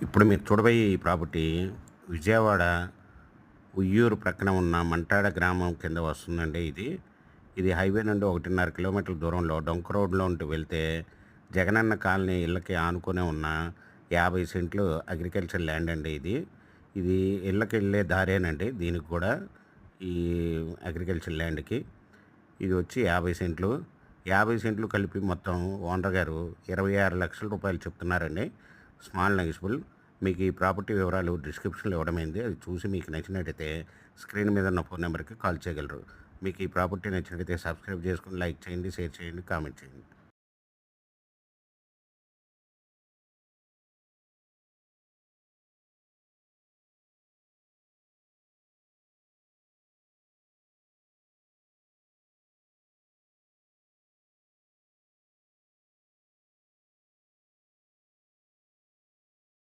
ఇప్పుడు మీరు చూడబోయే ఈ ప్రాపర్టీ విజయవాడ ఉయ్యూరు ప్రక్కన ఉన్న మంటాడ గ్రామం కింద వస్తుందండి ఇది. ఇది హైవే నుండి 1.5 కిలోమీటర్ల దూరంలో డొంక రోడ్‌లో ఉంటూ వెళ్తే జగనన్న కాలనీ ఇళ్ళకి ఆనుకునే ఉన్న 50 సెంట్లు అగ్రికల్చర్ ల్యాండ్ అండి ఇది. ఇది ఇళ్ళకెళ్ళే దారేనండి దీనికి కూడా. ఈ అగ్రికల్చర్ ల్యాండ్‌కి. ఇది వచ్చి 50 సెంట్లు. 50 సెంట్లు కలిపి మొత్తం ఓనర్ గారు 26,00,000 రూపాయలు చెప్తున్నారండి. Small negotiable. మీకు ఈ ప్రాపర్టీ వివరాలు డిస్క్రిప్షన్‌లో ఇవ్వడమైంది. అది చూసి మీకు నచ్చినట్టయితే స్క్రీన్ మీద ఉన్న ఫోన్ నెంబర్‌కి కాల్ చేయగలరు. మీకు ఈ ప్రాపర్టీ నచ్చినట్టయితే సబ్స్క్రైబ్ చేసుకొని లైక్ చేయండి, షేర్ చేయండి, కామెంట్ చేయండి.